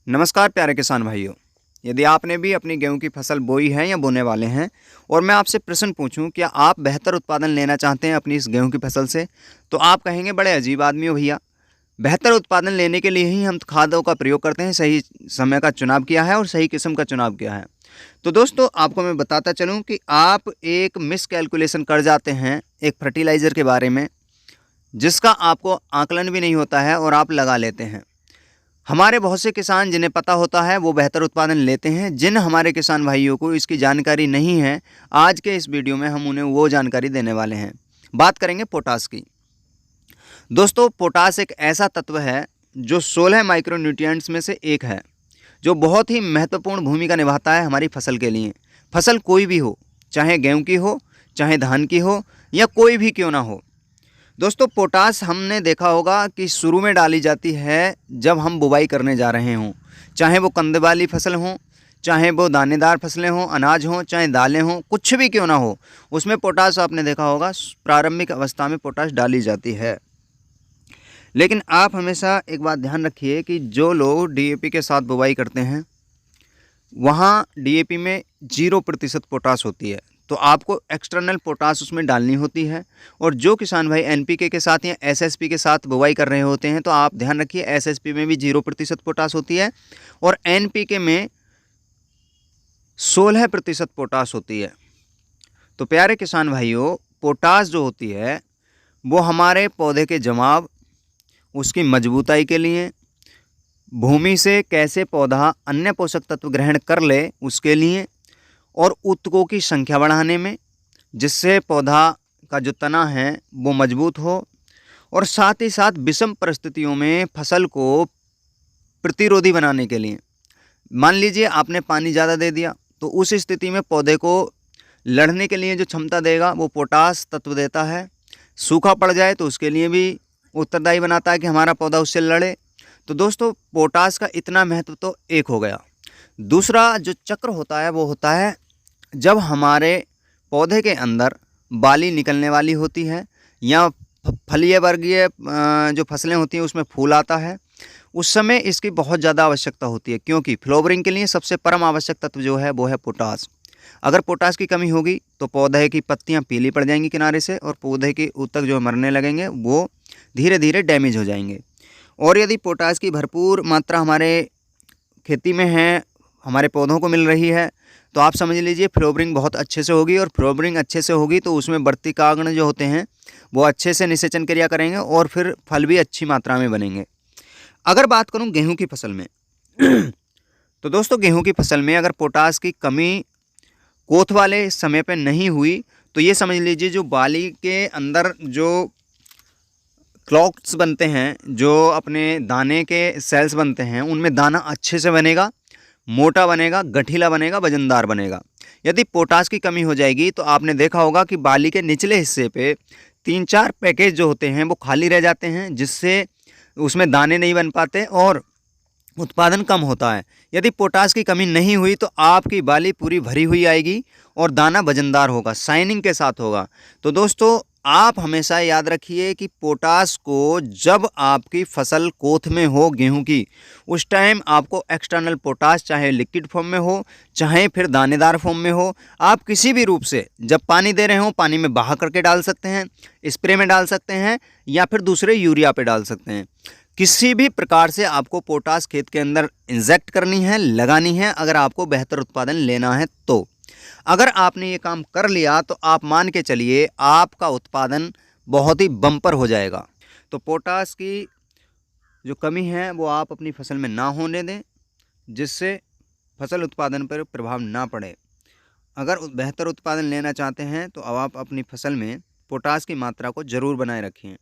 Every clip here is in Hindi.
नमस्कार प्यारे किसान भाइयों। यदि आपने भी अपनी गेहूं की फसल बोई है या बोने वाले हैं और मैं आपसे प्रश्न पूछूं क्या आप बेहतर उत्पादन लेना चाहते हैं अपनी इस गेहूं की फसल से, तो आप कहेंगे बड़े अजीब आदमी हो भैया। बेहतर उत्पादन लेने के लिए ही हम खादों का प्रयोग करते हैं, सही समय का चुनाव किया है और सही किस्म का चुनाव किया है। तो दोस्तों आपको मैं बताता चलूँ कि आप एक मिस कैलकुलेशन कर जाते हैं एक फर्टिलाइज़र के बारे में, जिसका आपको आकलन भी नहीं होता है और आप लगा लेते हैं। हमारे बहुत से किसान जिन्हें पता होता है वो बेहतर उत्पादन लेते हैं। जिन हमारे किसान भाइयों को इसकी जानकारी नहीं है, आज के इस वीडियो में हम उन्हें वो जानकारी देने वाले हैं। बात करेंगे पोटास की। दोस्तों पोटास एक ऐसा तत्व है जो 16 माइक्रोन्यूट्रिएंट्स में से एक है, जो बहुत ही महत्वपूर्ण भूमिका निभाता है हमारी फसल के लिए। फसल कोई भी हो, चाहे गेहूँ की हो, चाहे धान की हो या कोई भी क्यों ना हो। दोस्तों पोटास हमने देखा होगा कि शुरू में डाली जाती है जब हम बुवाई करने जा रहे हों, चाहे वो कंद वाली फसल हों, चाहे वो दानेदार फसलें हों, अनाज हों, चाहे दालें हों, कुछ भी क्यों ना हो, उसमें पोटास आपने देखा होगा प्रारंभिक अवस्था में पोटास डाली जाती है। लेकिन आप हमेशा एक बात ध्यान रखिए कि जो लोग डीएपी के साथ बुवाई करते हैं वहाँ डीएपी में 0% पोटास होती है, तो आपको एक्सटर्नल पोटास उसमें डालनी होती है। और जो किसान भाई एनपीके के साथ या एसएसपी के साथ बुवाई कर रहे होते हैं तो आप ध्यान रखिए एसएसपी में भी 0% पोटास होती है और एनपीके में 16% पोटास होती है। तो प्यारे किसान भाइयों, पोटास जो होती है वो हमारे पौधे के जमाव, उसकी मजबूताई के लिए, भूमि से कैसे पौधा अन्य पोषक तत्व ग्रहण कर ले उसके लिए, और ऊतकों की संख्या बढ़ाने में, जिससे पौधा का जो तना है वो मजबूत हो, और साथ ही साथ विषम परिस्थितियों में फसल को प्रतिरोधी बनाने के लिए। मान लीजिए आपने पानी ज़्यादा दे दिया तो उस स्थिति में पौधे को लड़ने के लिए जो क्षमता देगा वो पोटास तत्व देता है। सूखा पड़ जाए तो उसके लिए भी उत्तरदायी बनाता है कि हमारा पौधा उससे लड़े। तो दोस्तों पोटास का इतना महत्व तो एक हो गया। दूसरा जो चक्र होता है वो होता है जब हमारे पौधे के अंदर बाली निकलने वाली होती है या फलीय वर्गीय जो फसलें होती हैं उसमें फूल आता है, उस समय इसकी बहुत ज़्यादा आवश्यकता होती है, क्योंकि फ्लावरिंग के लिए सबसे परम आवश्यक तत्व जो है वो है पोटास। अगर पोटास की कमी होगी तो पौधे की पत्तियां पीली पड़ जाएंगी किनारे से, और पौधे के ऊतक जो मरने लगेंगे वो धीरे धीरे डैमेज हो जाएंगे। और यदि पोटास की भरपूर मात्रा हमारे खेती में है, हमारे पौधों को मिल रही है, तो आप समझ लीजिए फ्लावरिंग बहुत अच्छे से होगी, और फ्लावरिंग अच्छे से होगी तो उसमें वर्तिकाग्न जो होते हैं वो अच्छे से निषेचन क्रिया करेंगे और फिर फल भी अच्छी मात्रा में बनेंगे। अगर बात करूं गेहूं की फसल में तो दोस्तों गेहूं की फसल में अगर पोटास की कमी कोथ वाले समय पे नहीं हुई तो ये समझ लीजिए जो बाली के अंदर जो क्लॉक्स बनते हैं, जो अपने दाने के सेल्स बनते हैं, उनमें दाना अच्छे से बनेगा, मोटा बनेगा, गठीला बनेगा, वजनदार बनेगा। यदि पोटास की कमी हो जाएगी तो आपने देखा होगा कि बाली के निचले हिस्से पे 3-4 पैकेज जो होते हैं वो खाली रह जाते हैं, जिससे उसमें दाने नहीं बन पाते और उत्पादन कम होता है। यदि पोटास की कमी नहीं हुई तो आपकी बाली पूरी भरी हुई आएगी और दाना वजनदार होगा, शाइनिंग के साथ होगा। तो दोस्तों आप हमेशा याद रखिए कि पोटास को जब आपकी फसल कोथ में हो गेहूं की, उस टाइम आपको एक्सटर्नल पोटास चाहे लिक्विड फॉर्म में हो चाहे फिर दानेदार फॉर्म में हो, आप किसी भी रूप से जब पानी दे रहे हो पानी में बहा करके डाल सकते हैं, स्प्रे में डाल सकते हैं या फिर दूसरे यूरिया पे डाल सकते हैं। किसी भी प्रकार से आपको पोटास खेत के अंदर इंजेक्ट करनी है, लगानी है, अगर आपको बेहतर उत्पादन लेना है तो। अगर आपने ये काम कर लिया तो आप मान के चलिए आपका उत्पादन बहुत ही बम्पर हो जाएगा। तो पोटास की जो कमी है वो आप अपनी फसल में ना होने दें, जिससे फसल उत्पादन पर प्रभाव ना पड़े। अगर बेहतर उत्पादन लेना चाहते हैं तो अब आप अपनी फसल में पोटास की मात्रा को ज़रूर बनाए रखें।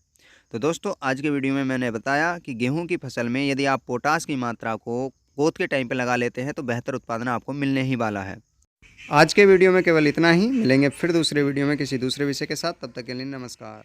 तो दोस्तों आज के वीडियो में मैंने बताया कि गेहूं की फसल में यदि आप पोटास की मात्रा को कोथ के टाइम पे लगा लेते हैं तो बेहतर उत्पादन आपको मिलने ही वाला है। आज के वीडियो में केवल इतना ही, मिलेंगे फिर दूसरे वीडियो में किसी दूसरे विषय के साथ। तब तक के लिए नमस्कार।